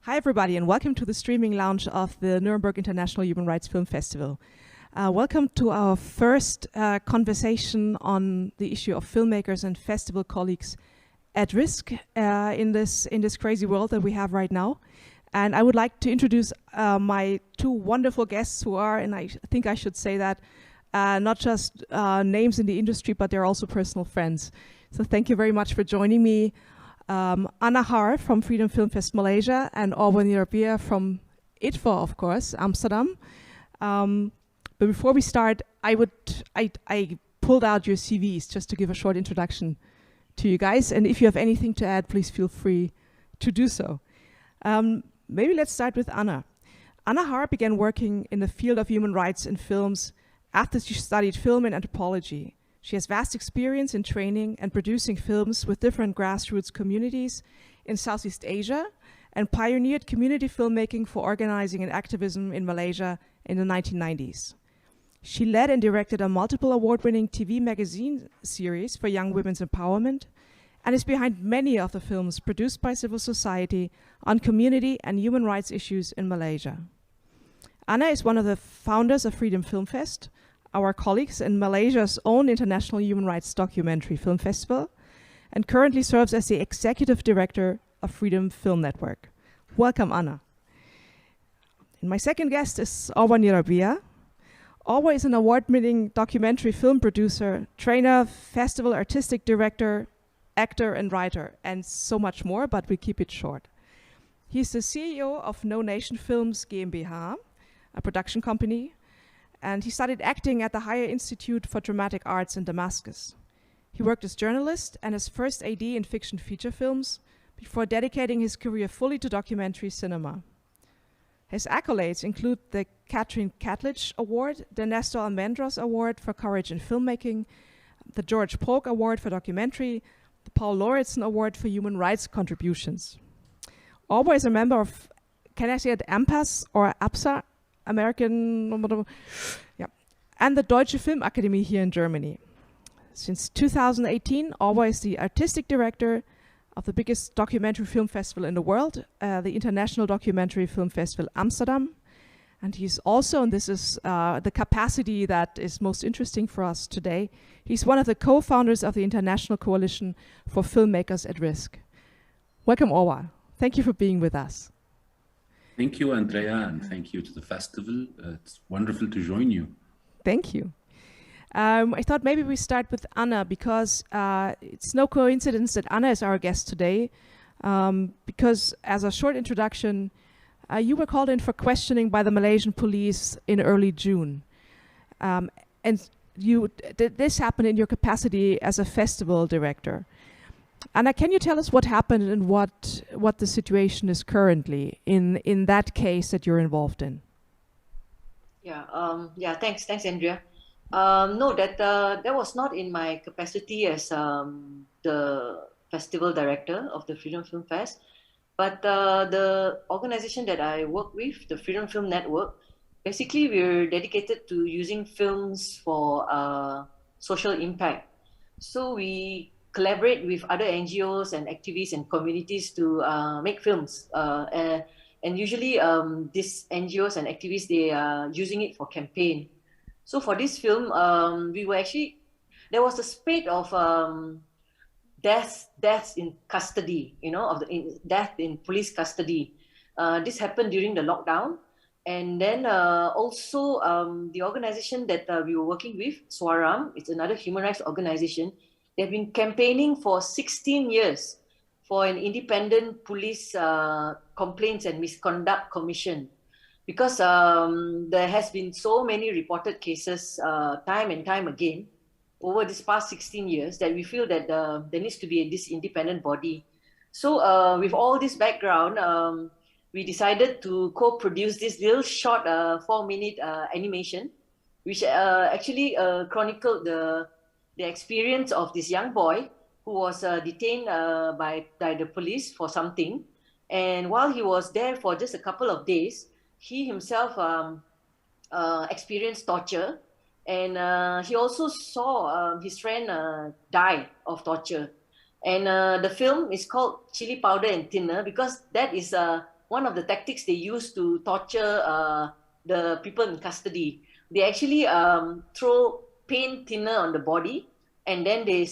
Hi everybody and welcome to the streaming lounge of the Nuremberg International Human Rights Film Festival. Welcome to our first conversation on the issue of filmmakers and festival colleagues at risk in this crazy world that we have right now. And I would like to introduce my two wonderful guests who are, and I think I should say that, not just names in the industry, but they're also personal friends. So thank you very much for joining me. Anna Har from FreedomFilmFest Malaysia and Orwa Nyrabia from IDFA, of course, Amsterdam. But before we start, I pulled out your CVs just to give a short introduction to you guys. And if you have anything to add, please feel free to do so. Maybe let's start with Anna. Anna Har began working in the field of human rights in films after she studied film and anthropology. She has vast experience in training and producing films with different grassroots communities in Southeast Asia and pioneered community filmmaking for organizing and activism in Malaysia in the 1990s. She led and directed a multiple award-winning TV magazine series for young women's empowerment and is behind many of the films produced by civil society on community and human rights issues in Malaysia. Anna is one of the founders of Freedom Film Fest, our colleagues in Malaysia's own international human rights documentary film festival, and currently serves as the executive director of Freedom Film Network. Welcome, Anna. And my second guest is Orwa Nyrabia. Orwa is an award-winning documentary film producer, trainer, festival artistic director, actor and writer, and so much more, but we keep it short. He's the CEO of No Nation Films GmbH, a production company, and he studied acting at the Higher Institute for Dramatic Arts in Damascus. He worked as journalist and as first AD in fiction feature films before dedicating his career fully to documentary cinema. His accolades include the Catherine Catledge Award, the Nestor Almendros Award for Courage in Filmmaking, the George Polk Award for Documentary, the Paul Lauritsen Award for Human Rights Contributions. Orwa is a member of, can I say it, AMPAS or APSA, American, yeah, and the Deutsche Filmakademie here in Germany. Since 2018, Orwa is the artistic director of the biggest documentary film festival in the world, the International Documentary Film Festival Amsterdam. And he's also, and this is the capacity that is most interesting for us today, he's one of the co-founders of the International Coalition for Filmmakers at Risk. Welcome, Orwa. Thank you for being with us. Thank you, Andrea, and thank you to the festival. It's wonderful to join you. Thank you. I thought maybe we start with Anna because it's no coincidence that Anna is our guest today because as a short introduction, you were called in for questioning by the Malaysian police in early June. And this happened in your capacity as a festival director. Anna, can you tell us what happened and what the situation is currently in that case that you're involved in? Yeah, thanks, Andrea. No, that was not in my capacity as the festival director of the Freedom Film Fest, but the organization that I work with, the Freedom Film Network, basically we're dedicated to using films for social impact. So we collaborate with other NGOs and activists and communities to make films. And usually these NGOs and activists, they are using it for campaign. So for this film, there was a spate of deaths in custody, death in police custody. This happened during the lockdown. And then also the organization that we were working with, SWARAM, it's another human rights organization. They've been campaigning for 16 years for an independent police complaints and misconduct commission because there has been so many reported cases time and time again over this past 16 years that we feel that there needs to be this independent body. So with all this background, we decided to co-produce this little short 4-minute animation, which actually chronicled the experience of this young boy who was detained by the police for something. And while he was there for just a couple of days, he himself experienced torture. And he also saw his friend die of torture. And the film is called Chili Powder and Thinner because that is one of the tactics they use to torture the people in custody. They actually throw paint thinner on the body, and then they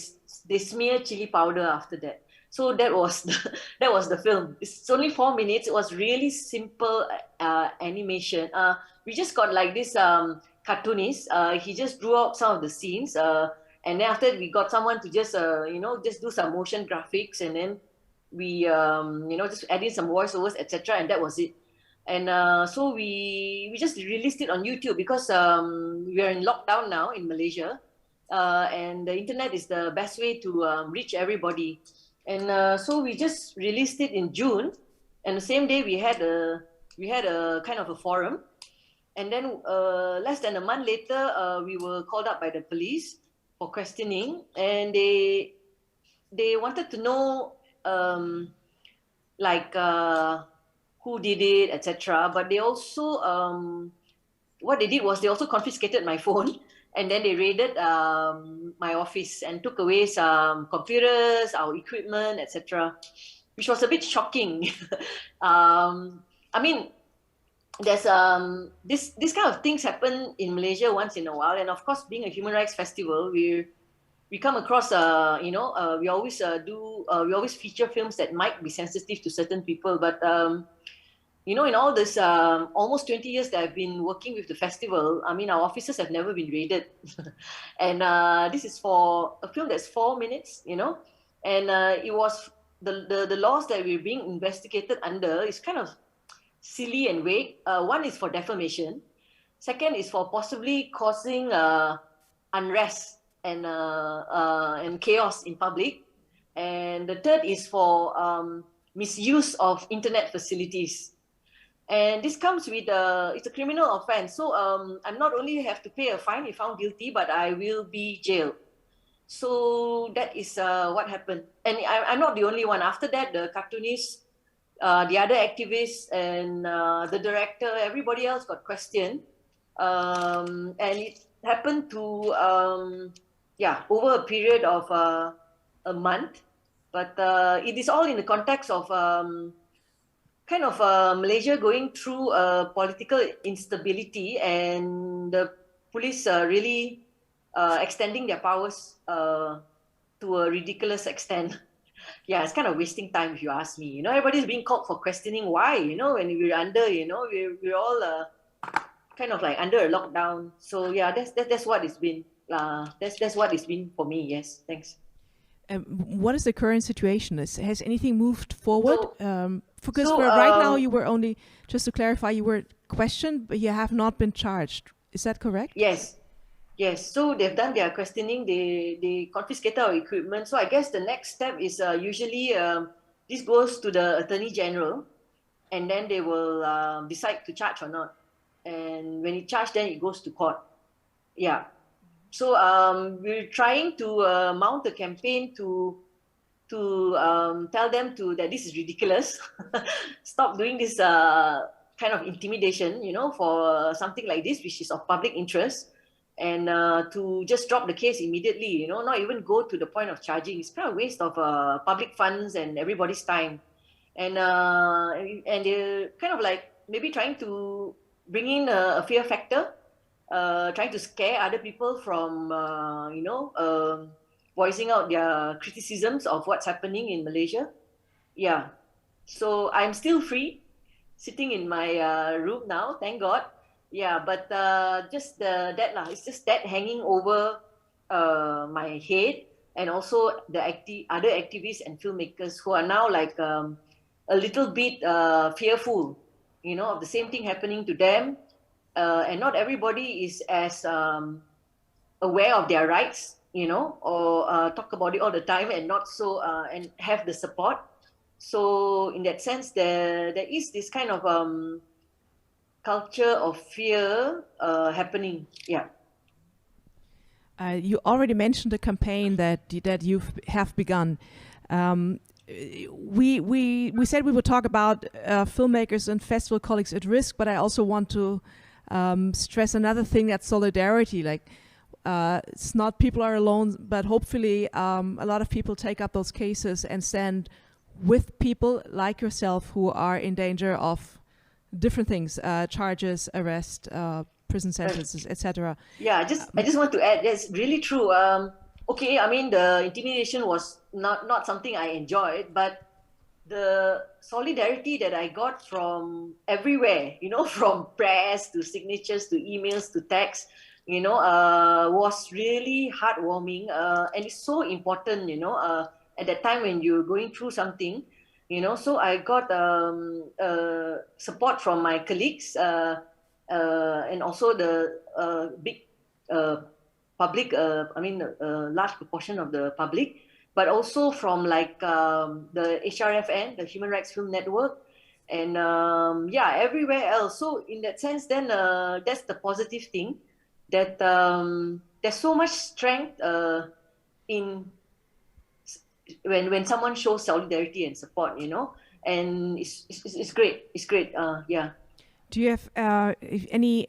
smear chili powder after that. So that was that was the film. It's only 4 minutes. It was really simple animation. We just got like this cartoonist. He just drew out some of the scenes, and then after that, we got someone to just just do some motion graphics, and then we just add in some voiceovers, etc. And that was it. And so we just released it on YouTube because we are in lockdown now in Malaysia, and the internet is the best way to reach everybody. And so we just released it in June, and the same day we had a kind of a forum, and then less than a month later we were called up by the police for questioning, and they wanted to know who did it, etc. But they also what they did was they also confiscated my phone. And then they raided my office and took away some computers, our equipment, etc., which was a bit shocking. I mean, there's this kind of things happen in Malaysia once in a while, and of course, being a human rights festival, we come across we always feature films that might be sensitive to certain people, but in all this almost 20 years that I've been working with the festival, I mean, our offices have never been raided. And this is for a film that's 4 minutes, and it was the laws that we're being investigated under is kind of silly and vague. One is for defamation. Second is for possibly causing unrest and chaos in public. And the third is for misuse of internet facilities. And this comes with it's a criminal offense. So I'm not only have to pay a fine if found guilty, but I will be jailed. So that is what happened. And I'm not the only one. After that, the cartoonists, the other activists, and the director, everybody else got questioned. And it happened to, over a period of a month. But it is all in the context of Malaysia going through political instability, and the police really extending their powers to a ridiculous extent. Yeah, it's kind of wasting time if you ask me. Everybody's being called for questioning why. When we're under, we're all kind of like under a lockdown. So yeah, that's what it's been. That's what it's been for me. Yes, thanks. What is the current situation? Has anything moved forward? Because right now you were only, just to clarify, you were questioned, but you have not been charged. Is that correct? Yes. So they've done their questioning. They confiscated our equipment. So I guess the next step is usually this goes to the Attorney General, and then they will decide to charge or not. And when it charged, then it goes to court. Yeah. So we're trying to mount a campaign to tell them that this is ridiculous. Stop doing this kind of intimidation, for something like this, which is of public interest, and to just drop the case immediately, not even go to the point of charging. It's kind of a waste of public funds and everybody's time. And they're kind of like maybe trying to bring in a fear factor. Trying to scare other people from, voicing out their criticisms of what's happening in Malaysia. Yeah. So I'm still free, sitting in my room now, thank God. Yeah, but just that lah. It's just that hanging over my head, and also the other activists and filmmakers who are now like a little bit fearful, of the same thing happening to them. And not everybody is as aware of their rights, or talk about it all the time, and not so and have the support. So in that sense, there is this kind of culture of fear happening. Yeah. You already mentioned a campaign that you have begun. We said we would talk about filmmakers and festival colleagues at risk, but I also want to stress another thing, that's solidarity. Like it's not people are alone, but hopefully a lot of people take up those cases and stand with people like yourself who are in danger of different things, charges, arrest, prison sentences, etc. Yeah, I just want to add, that's really true. Okay, I mean, the intimidation was not something I enjoyed, but the solidarity that I got from everywhere, you know, from press to signatures to emails to texts, you know, was really heartwarming. And it's so important, you know, at that time when you're going through something, you know. So I got support from my colleagues and also the big public, large proportion of the public, but also from like the NIHRFF, the Human Rights Film Network, and yeah, everywhere else. So in that sense, then that's the positive thing, that there's so much strength in when someone shows solidarity and support, you know, and it's great. It's great. Yeah. Do you have any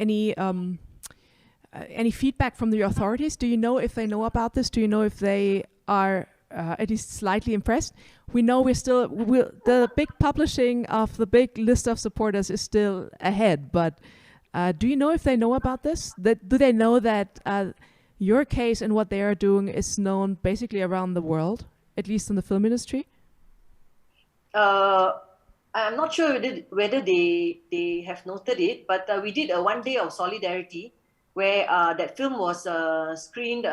feedback from the authorities? Do you know if they know about this? Do you know if they are at least slightly impressed? We know the big publishing of the big list of supporters is still ahead, but do you know if they know about this? Do they know that your case and what they are doing is known basically around the world, at least in the film industry? I'm not sure whether they have noted it, but we did a 1 day of solidarity where that film was screened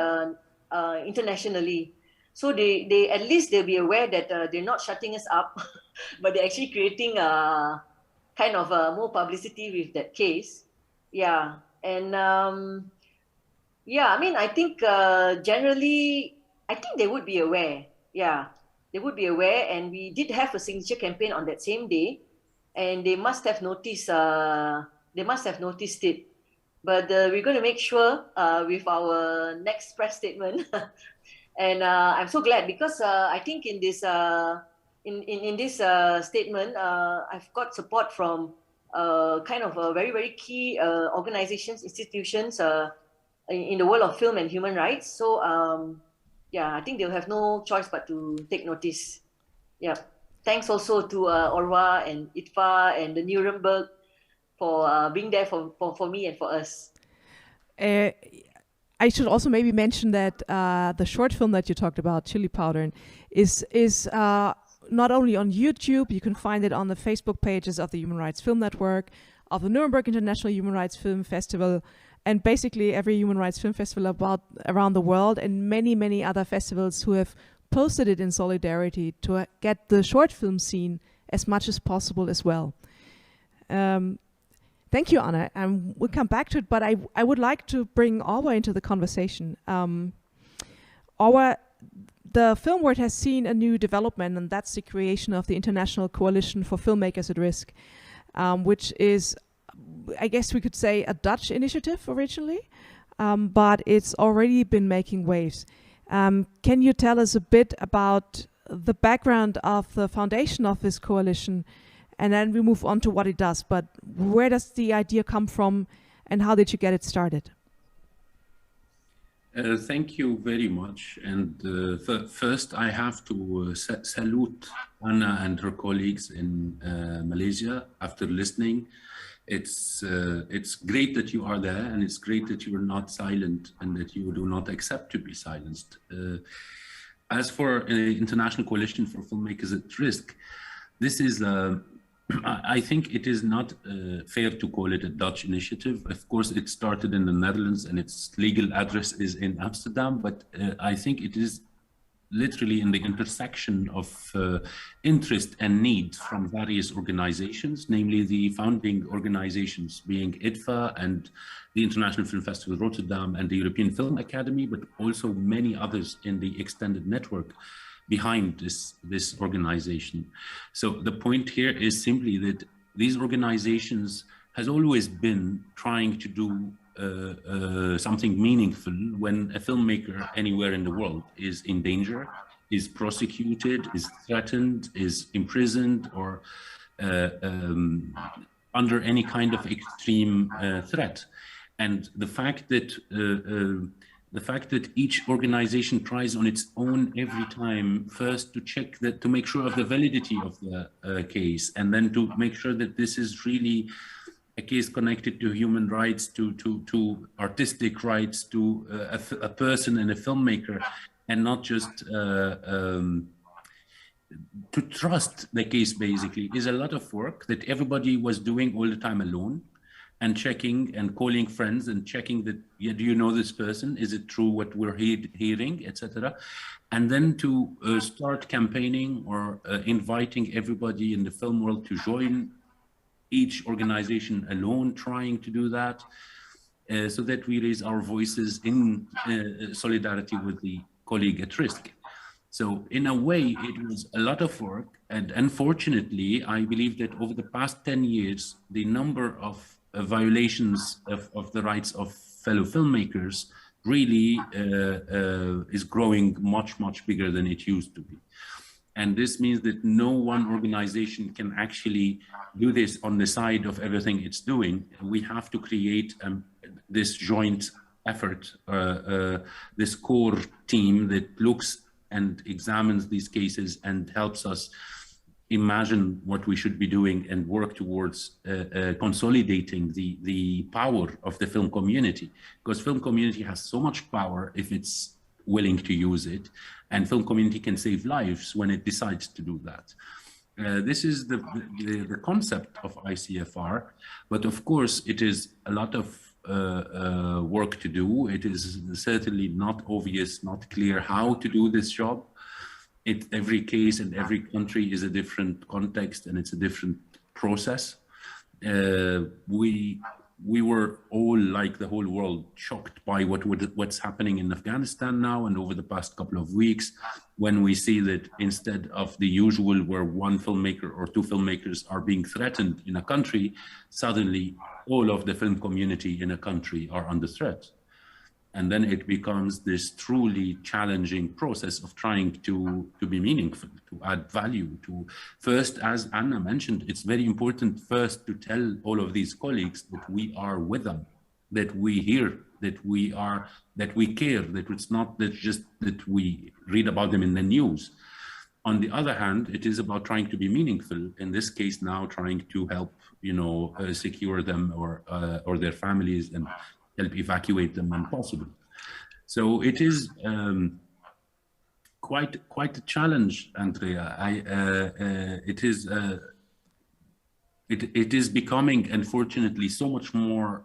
internationally. So they at least they'll be aware that they're not shutting us up, but they're actually creating kind of more publicity with that case. Yeah, and yeah, I mean, I think generally, I think they would be aware. Yeah, they would be aware, and we did have a signature campaign on that same day, and they must have noticed. They must have noticed it. But we're going to make sure with our next press statement. And I'm so glad because I think in this in this statement, I've got support from kind of very, very key organizations, institutions in the world of film and human rights. So yeah, I think they'll have no choice but to take notice. Yeah. Thanks also to Orwa and IDFA and the Nuremberg for being there for me and for us. I should also maybe mention that the short film that you talked about, Chili Powder, is not only on YouTube. You can find it on the Facebook pages of the Human Rights Film Network, of the Nuremberg International Human Rights Film Festival, and basically every human rights film festival around the world, and many, many other festivals who have posted it in solidarity to get the short film scene as much as possible as well. Thank you, Anna. We'll come back to it, but I would like to bring Orwa into the conversation. Orwa, the film world has seen a new development, and that's the creation of the International Coalition for Filmmakers at Risk, which is, I guess we could say, a Dutch initiative originally, but it's already been making waves. Can you tell us a bit about the background of the foundation of this coalition? And then we move on to what it does. But where does the idea come from, and how did you get it started? Thank you very much. And first, I have to salute Anna and her colleagues in Malaysia. After listening, it's great that you are there, and it's great that you are not silent and that you do not accept to be silenced. As for International Coalition for Filmmakers at Risk, this is I think it is not fair to call it a Dutch initiative. Of course, it started in the Netherlands and its legal address is in Amsterdam, but I think it is literally in the intersection of interest and need from various organizations, namely the founding organizations being IDFA and the International Film Festival Rotterdam and the European Film Academy, but also many others in the extended network behind this organization. So the point here is simply that these organizations has always been trying to do something meaningful when a filmmaker anywhere in the world is in danger, is prosecuted, is threatened, is imprisoned, or under any kind of extreme threat. And the fact that the fact that each organization tries on its own every time, first to check that, to make sure of the validity of the case, and then to make sure that this is really a case connected to human rights, to artistic rights, to a person and a filmmaker, and not just to trust the case, basically, is a lot of work that everybody was doing all the time alone, and checking and calling friends and checking that, yeah, do you know this person? Is it true what we're hearing, etc. And then to start campaigning or inviting everybody in the film world to join, each organization alone trying to do that, so that we raise our voices in solidarity with the colleague at risk. So in a way, it was a lot of work. And unfortunately, I believe that over the past 10 years, the number of violations of the rights of fellow filmmakers really is growing much, much bigger than it used to be. And this means that no one organization can actually do this on the side of everything it's doing. We have to create this joint effort, this core team that looks and examines these cases and helps us imagine what we should be doing and work towards consolidating the power of the film community, because film community has so much power if it's willing to use it, and film community can save lives when it decides to do that. This is the concept of ICFR, but of course it is a lot of work to do. It is certainly not obvious, not clear how to do this job. Every case and every country is a different context, and it's a different process. We were all, like the whole world, shocked by what's happening in Afghanistan now, and over the past couple of weeks, when we see that instead of the usual where one filmmaker or two filmmakers are being threatened in a country, suddenly all of the film community in a country are under threat. And then it becomes this truly challenging process of trying to be meaningful, to add value, to first, as Anna mentioned, it's very important first to tell all of these colleagues that we are with them, that we hear, that we care, that it's not that just that we read about them in the news. On the other hand, it is about trying to be meaningful. In this case now, trying to help, secure them or their families and help evacuate them when possible. So it is quite a challenge, Andrea. It is becoming, unfortunately, so much more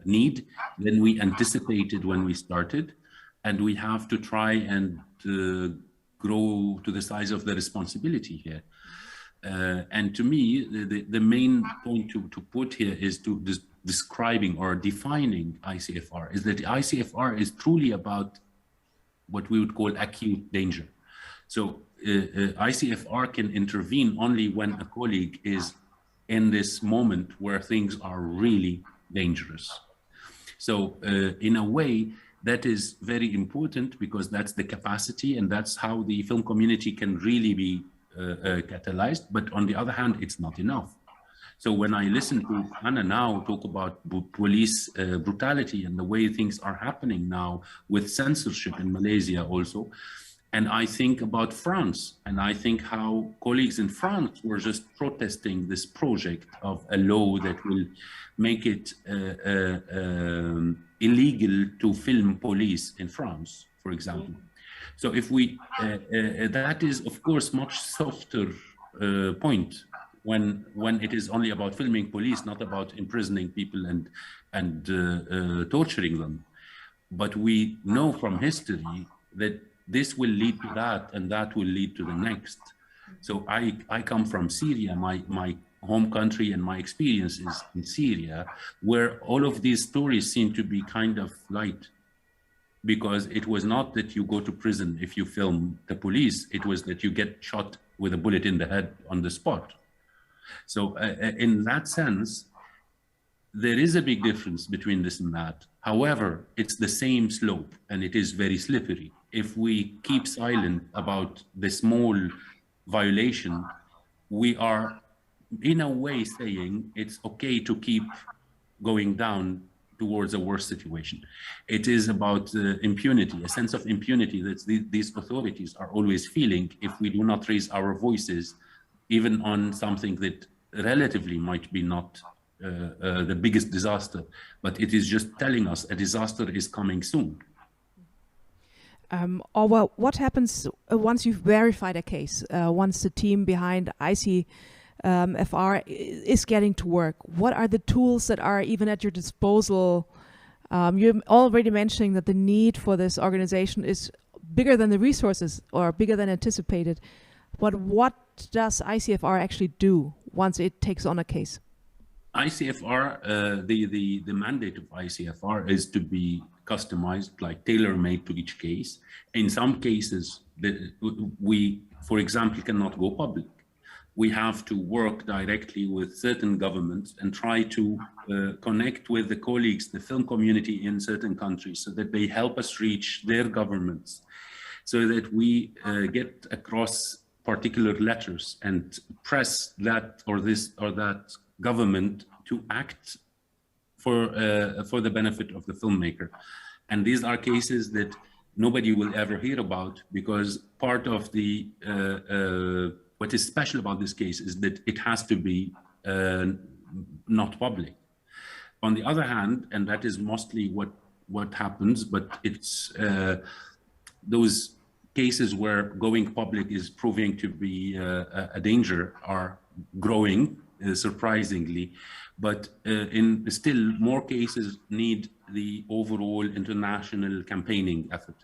need than we anticipated when we started, and we have to try and grow to the size of the responsibility here. And to me, the main point to put here is to describing or defining ICFR is that the ICFR is truly about what we would call acute danger. So ICFR can intervene only when a colleague is in this moment where things are really dangerous. So in a way, that is very important, because that's the capacity and that's how the film community can really be catalyzed. But on the other hand, it's not enough. So when I listen to Anna now talk about police brutality and the way things are happening now with censorship in Malaysia also, and I think about France, and I think how colleagues in France were just protesting this project of a law that will make it illegal to film police in France, for example. So if we, that is of course much softer point when it is only about filming police, not about imprisoning people and torturing them. But we know from history that this will lead to that, and that will lead to the next. So I come from Syria, my home country, and my experience is in Syria, where all of these stories seem to be kind of light, because it was not that you go to prison if you film the police, it was that you get shot with a bullet in the head on the spot. So in that sense, there is a big difference between this and that. However, it's the same slope, and it is very slippery. If we keep silent about the small violation, we are in a way saying it's okay to keep going down towards a worse situation. It is about impunity, a sense of impunity that these authorities are always feeling if we do not raise our voices, even on something that relatively might be not the biggest disaster, but it is just telling us a disaster is coming soon. Or what happens once you've verified a case, once the team behind ICFR is getting to work? What are the tools that are even at your disposal? You're already mentioning that the need for this organization is bigger than the resources or bigger than anticipated. But what does ICFR actually do once it takes on a case? ICFR, the mandate of ICFR is to be customized, like tailor-made to each case. In some cases, we, for example, cannot go public. We have to work directly with certain governments and try to connect with the colleagues, the film community in certain countries, so that they help us reach their governments, so that we get across particular letters and press that or this or that government to act for the benefit of the filmmaker. And these are cases that nobody will ever hear about, because part of the what is special about this case is that it has to be not public. On the other hand, and that is mostly what happens, but it's those cases where going public is proving to be a danger are growing surprisingly, but in still more cases need the overall international campaigning effort.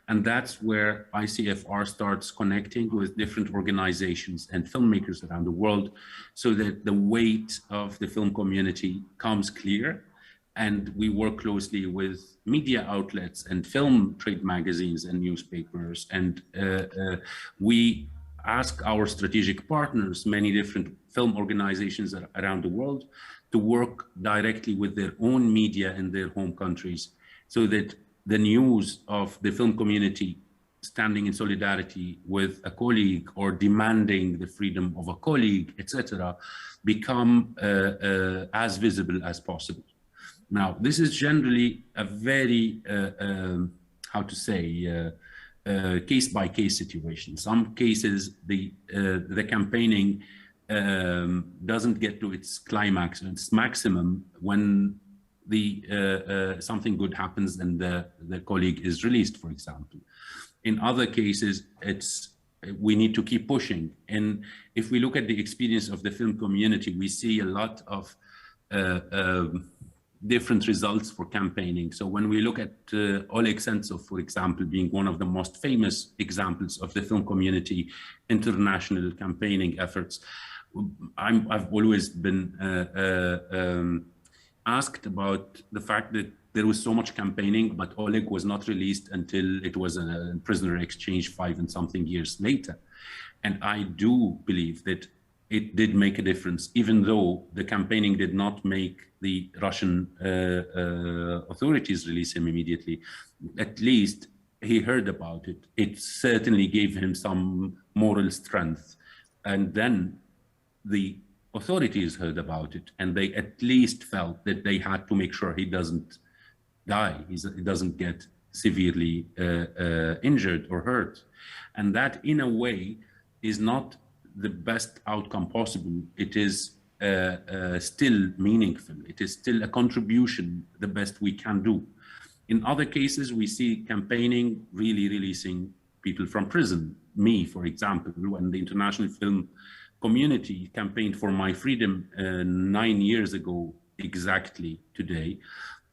And that's where ICFR starts connecting with different organizations and filmmakers around the world, so that the weight of the film community comes clear. And we work closely with media outlets and film trade magazines and newspapers. And we ask our strategic partners, many different film organizations around the world, to work directly with their own media in their home countries, so that the news of the film community standing in solidarity with a colleague or demanding the freedom of a colleague, etc., become as visible as possible. Now, this is generally a very, how to say, case-by-case situation. Some cases, the campaigning doesn't get to its climax, its maximum, when something good happens and the colleague is released, for example. In other cases, we need to keep pushing. And if we look at the experience of the film community, we see a lot of different results for campaigning. So when we look at Oleg Sentsov, for example, being one of the most famous examples of the film community international campaigning efforts, I've always been asked about the fact that there was so much campaigning, but Oleg was not released until it was a prisoner exchange 5 and something years later. And I do believe that it did make a difference, even though the campaigning did not make the Russian authorities release him immediately. At least he heard about it. It certainly gave him some moral strength. And then the authorities heard about it, and they at least felt that they had to make sure he doesn't die, he doesn't get severely injured or hurt. And that, in a way, is not the best outcome possible. It is still meaningful. It is still a contribution, the best we can do. In other cases, we see campaigning really releasing people from prison. Me, for example, when the international film community campaigned for my freedom 9 years ago exactly today,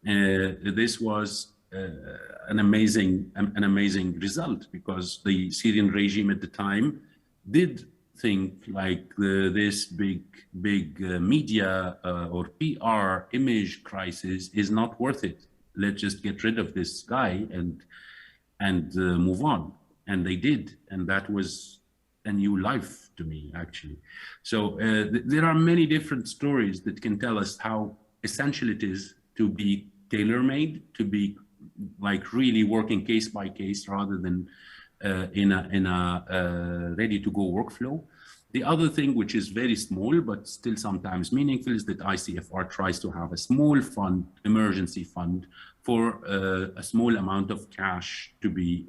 this was an amazing result, because the Syrian regime at the time did think like this big media or PR image crisis is not worth it. Let's just get rid of this guy and move on. And they did, and that was a new life to me, actually. So there are many different stories that can tell us how essential it is to be tailor-made, to be like really working case by case rather than in a ready-to-go workflow. The other thing, which is very small but still sometimes meaningful, is that ICFR tries to have a small fund, emergency fund, for a small amount of cash to be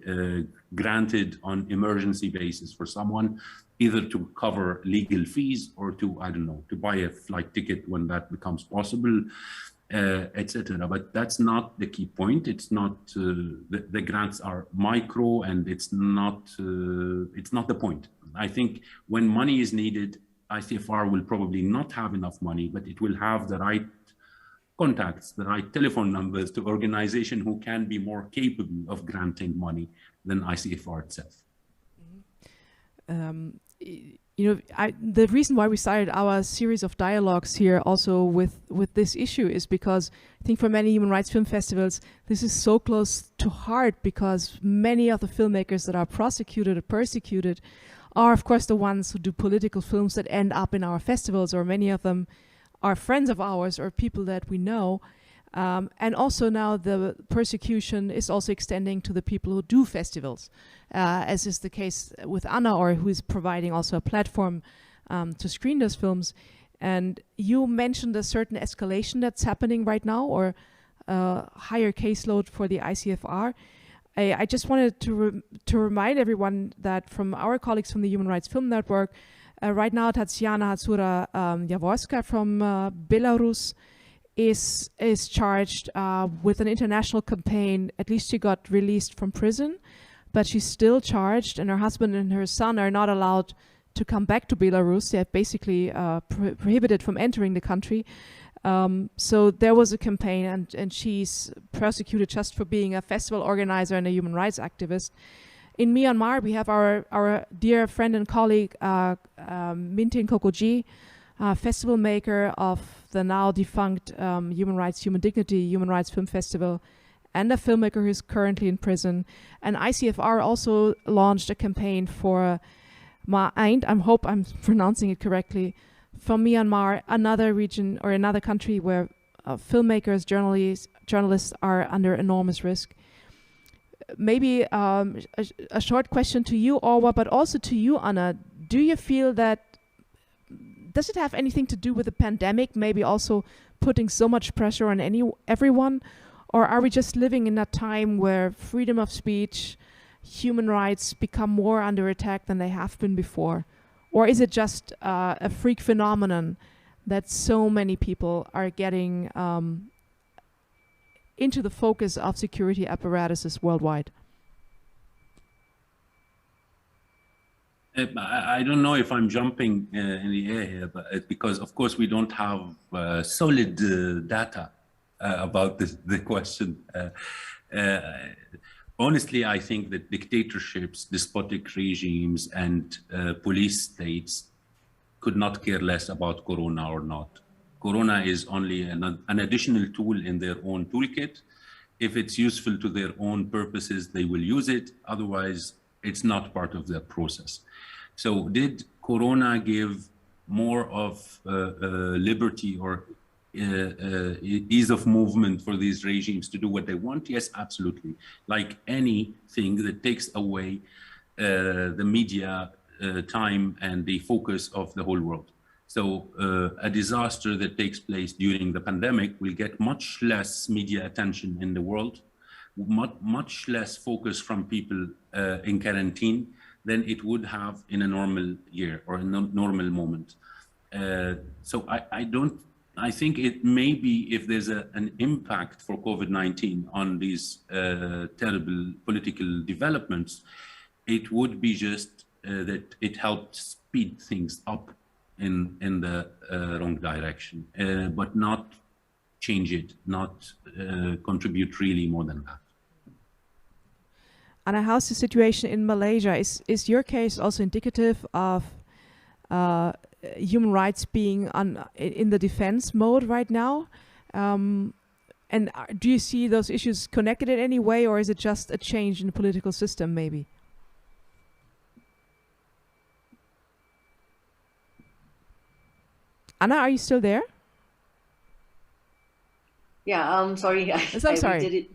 granted on emergency basis for someone, either to cover legal fees or to, I don't know, to buy a flight ticket when that becomes possible, etc. But that's not the key point. It's not, the grants are micro, and it's not the point. I think when money is needed, ICFR will probably not have enough money, but it will have the right contacts, the right telephone numbers to organizations who can be more capable of granting money than ICFR itself. You know, the reason why we started our series of dialogues here also with this issue is because I think for many human rights film festivals, this is so close to heart, because many of the filmmakers that are prosecuted or persecuted are, of course, the ones who do political films that end up in our festivals, or many of them are friends of ours or people that we know. And also now the persecution is also extending to the people who do festivals, as is the case with Anna, or who is providing also a platform to screen those films. And you mentioned a certain escalation that's happening right now, or higher caseload for the ICFR. I just wanted to remind everyone that from our colleagues from the Human Rights Film Network, right now Tatiana Hatsura Jaworska from Belarus is charged with an international campaign. At least she got released from prison, but she's still charged, and her husband and her son are not allowed to come back to Belarus. They're basically prohibited from entering the country. So there was a campaign, and she's prosecuted just for being a festival organizer and a human rights activist. In Myanmar, we have our dear friend and colleague, Mintin Kokoji, festival maker of the now defunct Human Rights, Human Dignity, Human Rights Film Festival, and a filmmaker who's currently in prison. And ICFR also launched a campaign for Ma'aind, I hope I'm pronouncing it correctly, from Myanmar, another region or another country where filmmakers, journalists are under enormous risk. Maybe a short question to you, Orwa, but also to you, Anna. Do you feel that, does it have anything to do with the pandemic, maybe also putting so much pressure on everyone? Or are we just living in a time where freedom of speech, human rights become more under attack than they have been before? Or is it just a freak phenomenon that so many people are getting into the focus of security apparatuses worldwide? I don't know if I'm jumping in the air here, but because of course we don't have solid data about the question. Honestly, I think that dictatorships, despotic regimes, and police states could not care less about Corona or not. Corona is only an additional tool in their own toolkit. If it's useful to their own purposes, they will use it. Otherwise, it's not part of the process. So did Corona give more of liberty or ease of movement for these regimes to do what they want? Yes, absolutely. Like anything that takes away the media time and the focus of the whole world. So a disaster that takes place during the pandemic will get much less media attention in the world, much less focus from people in quarantine than it would have in a normal year or a normal moment. So I think it may be, if there's an impact for COVID-19 on these terrible political developments, it would be just that it helped speed things up in the wrong direction, but not change it, not contribute really more than that. Anna, how's the situation in Malaysia? Is your case also indicative of human rights being in the defense mode right now? And do you see those issues connected in any way, or is it just a change in the political system maybe? Anna, are you still there? Yeah, sorry. I'm sorry. Did it.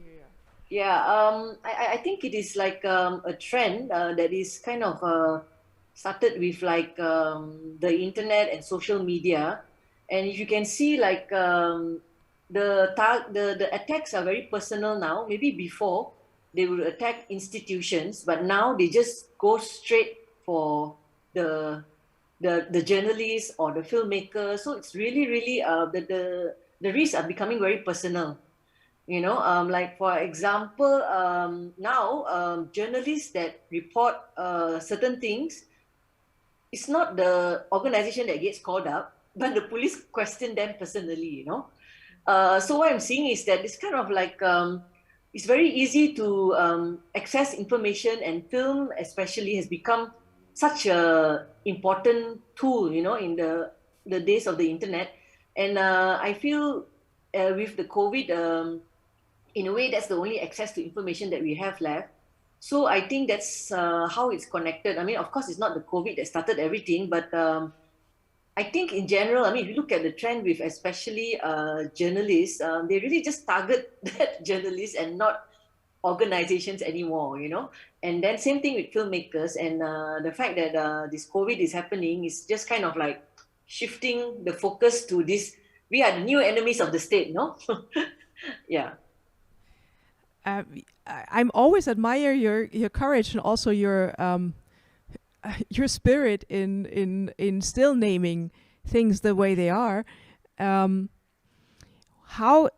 Yeah, I think it is like a trend that is kind of started with like the internet and social media, and if you can see like the attacks are very personal now. Maybe before they would attack institutions, but now they just go straight for the journalists or the filmmakers. So it's really the risks are becoming very personal. You know, like for example, now journalists that report certain things, it's not the organization that gets called up, but the police question them personally, you know. So what I'm seeing is that it's kind of like, it's very easy to access information, and film especially has become such a important tool, you know, in the days of the internet. And I feel with the COVID, in a way, that's the only access to information that we have left. So I think that's how it's connected. I mean, of course, it's not the COVID that started everything, but I think in general, I mean, if you look at the trend with especially journalists, they really just target that journalists and not organizations anymore, you know. And then same thing with filmmakers. And the fact that this COVID is happening is just kind of like shifting the focus to this. We are the new enemies of the state, no? Yeah. I'm always admire your courage and also your spirit in still naming things the way they are. How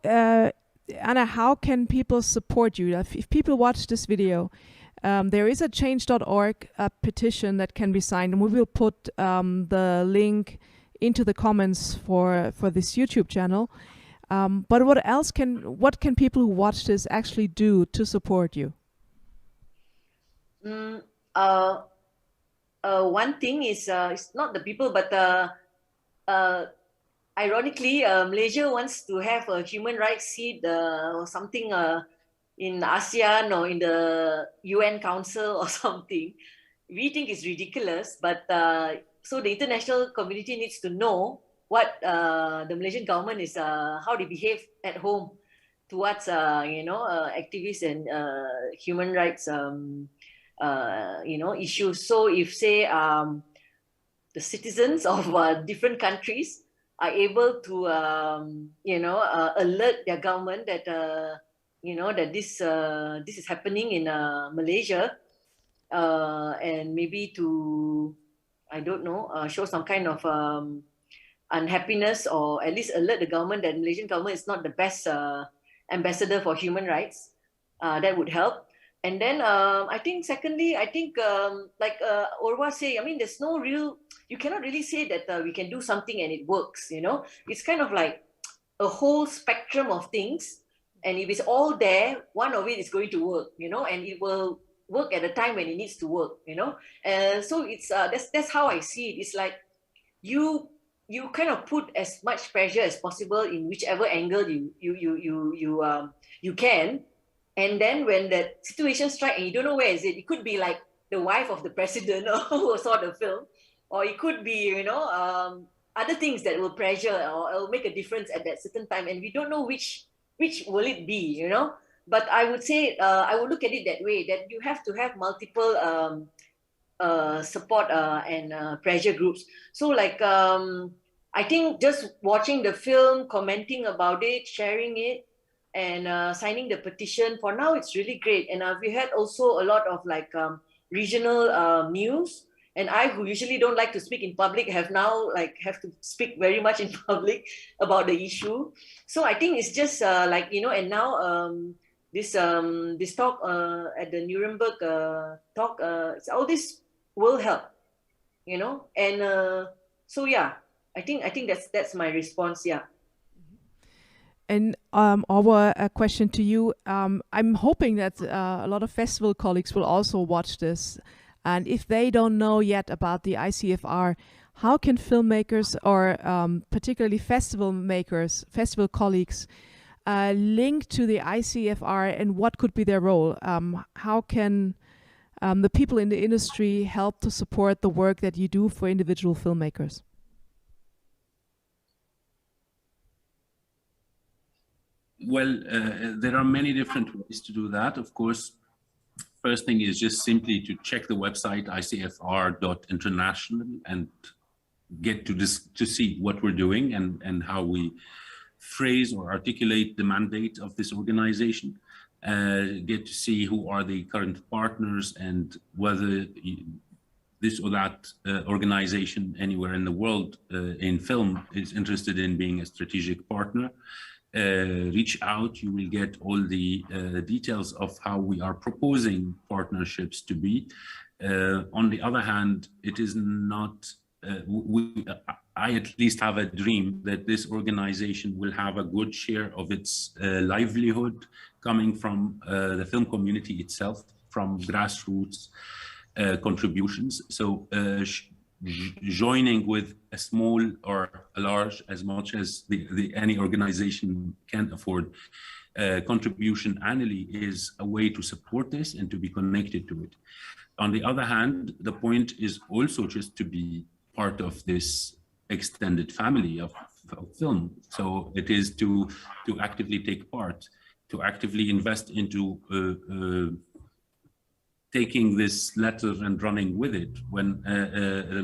Anna, how can people support you? If people watch this video, there is a change.org petition that can be signed, and we will put the link into the comments for this YouTube channel. But what can people who watch this actually do to support you? One thing is, it's not the people, but ironically, Malaysia wants to have a human rights seat or something in ASEAN or in the UN Council or something. We think it's ridiculous, but so the international community needs to know what the Malaysian government is, how they behave at home towards, you know, activists and human rights, you know, issues. So if, say, the citizens of different countries are able to, you know, alert their government that, you know, that this is happening in Malaysia, and maybe to, I don't know, show some kind of unhappiness, or at least alert the government that the Malaysian government is not the best ambassador for human rights. That would help. And then I think secondly, I think like Orwa say, I mean, there's no real, you cannot really say that we can do something and it works, you know. It's kind of like a whole spectrum of things. And if it's all there, one of it is going to work, you know, and it will work at a time when it needs to work, you know. So it's that's how I see it. It's like you kind of put as much pressure as possible in whichever angle you can, and then when the situation strikes and you don't know where is it, it could be like the wife of the president who saw the film, or it could be, you know, other things that will pressure or will make a difference at that certain time, and we don't know which will it be, you know. But I would say I would look at it that way, that you have to have multiple support and pressure groups. So like I think just watching the film, commenting about it, sharing it, and signing the petition, for now it's really great. And we had also a lot of like regional news, and I, who usually don't like to speak in public, have now have to speak very much in public about the issue. So I think it's just like, you know, and now this talk at the Nuremberg talk, all this will help, you know. And so yeah, I think that's my response. Yeah. And Orwa, a question to you. I'm hoping that a lot of festival colleagues will also watch this, and if they don't know yet about the ICFR, how can filmmakers or particularly festival makers, festival colleagues, link to the ICFR, and what could be their role? How can the people in the industry help to support the work that you do for individual filmmakers? Well, there are many different ways to do that. Of course, first thing is just simply to check the website icfr.international and get to see what we're doing and how we phrase or articulate the mandate of this organization. Get to see who are the current partners and whether this or that organization anywhere in the world in film is interested in being a strategic partner. Reach out, you will get all the details of how we are proposing partnerships to be. On the other hand, it is not, I at least have a dream that this organization will have a good share of its livelihood coming from the film community itself, from grassroots contributions. So joining with a small or a large, as much as any organization can afford, contribution annually is a way to support this and to be connected to it. On the other hand, the point is also just to be part of this extended family of film. So it is to actively take part, to actively invest into taking this letter and running with it when,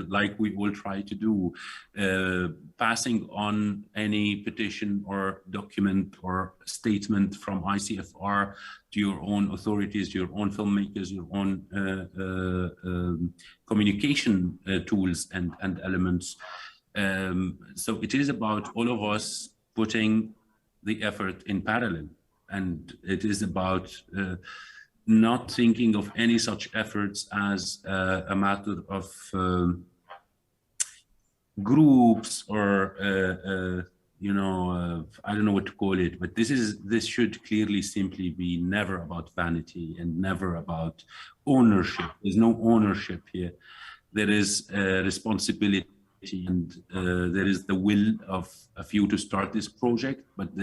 like we all try to do, passing on any petition or document or statement from ICFR to your own authorities, your own filmmakers, your own communication tools and elements. So it is about all of us putting the effort in parallel, and it is about not thinking of any such efforts as a matter of groups or you know, I don't know what to call it, but this should clearly simply be never about vanity and never about ownership. There's no ownership here. There is responsibility, and there is the will of a few to start this project, but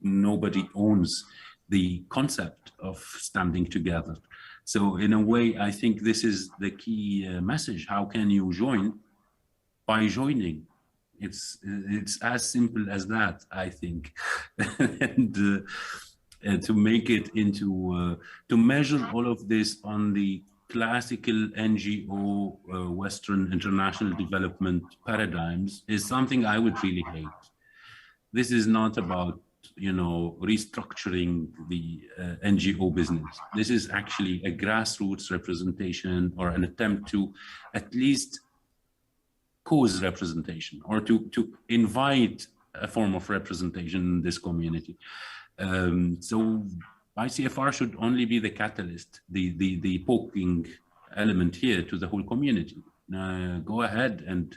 nobody owns the concept of standing together. So in a way, I think this is the key message. How can you join? By joining. It's as simple as that, I think. And to make it into, to measure all of this on the classical NGO Western international development paradigms is something I would really hate. This is not about, you know, restructuring the NGO business. This is actually a grassroots representation or an attempt to at least cause representation or to invite a form of representation in this community. So ICFR should only be the catalyst, the poking element here to the whole community. Go ahead and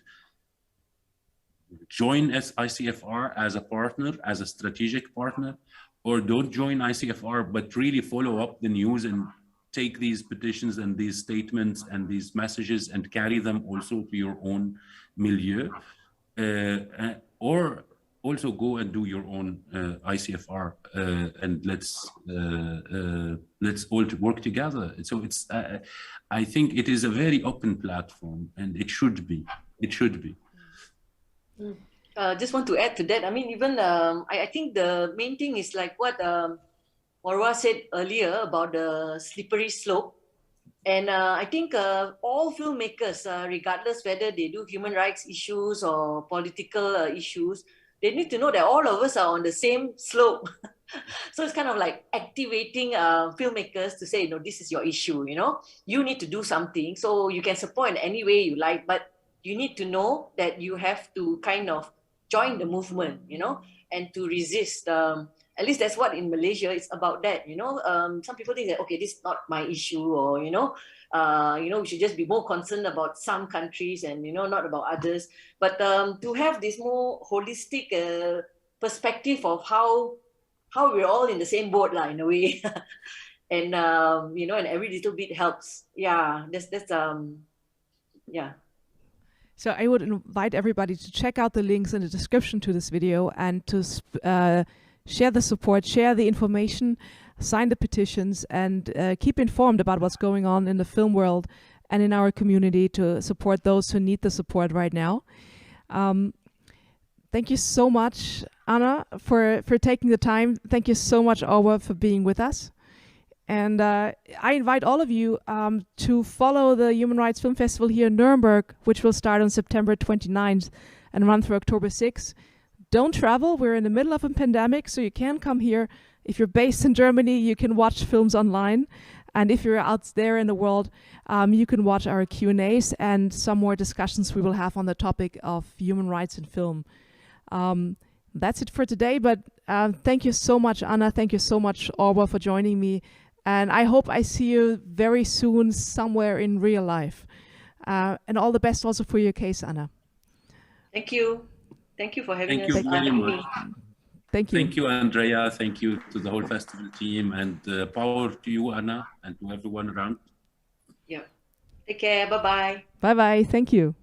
join ICFR as a partner, as a strategic partner, or don't join ICFR, but really follow up the news and take these petitions and these statements and these messages and carry them also to your own milieu, or also go and do your own ICFR, and let's all work together. So it's, I think it is a very open platform, and it should be. It should be. Just want to add to that. I mean, even I think the main thing is like what Orwa said earlier about the slippery slope. And I think all filmmakers, regardless whether they do human rights issues or political issues, they need to know that all of us are on the same slope. So it's kind of like activating filmmakers to say, no, this is your issue, you know, you need to do something. So you can support in any way you like, but you need to know that you have to kind of join the movement, you know, and to resist. At least that's what in Malaysia it's about that, you know. Some people think that, okay, this is not my issue, or, you know, we should just be more concerned about some countries and, you know, not about others. But to have this more holistic perspective of how we're all in the same boat, in a way. And, you know, and every little bit helps. Yeah, that's yeah. So I would invite everybody to check out the links in the description to this video and to share the support, share the information, sign the petitions, and keep informed about what's going on in the film world and in our community to support those who need the support right now. Thank you so much, Anna, for taking the time. Thank you so much, Orwa, for being with us. And I invite all of you to follow the Human Rights Film Festival here in Nuremberg, which will start on September 29th and run through October 6th. Don't travel. We're in the middle of a pandemic, so you can come here. If you're based in Germany, you can watch films online. And if you're out there in the world, you can watch our Q&As and some more discussions we will have on the topic of human rights in film. That's it for today, but thank you so much, Anna. Thank you so much, Orwa, for joining me. And I hope I see you very soon somewhere in real life. And all the best also for your case, Anna. Thank you. Thank you for having us. Thank you very much. Thank you. Thank you, Andrea. Thank you to the whole festival team, and power to you, Anna, and to everyone around. Yeah. Take care. Bye-bye. Bye-bye. Thank you.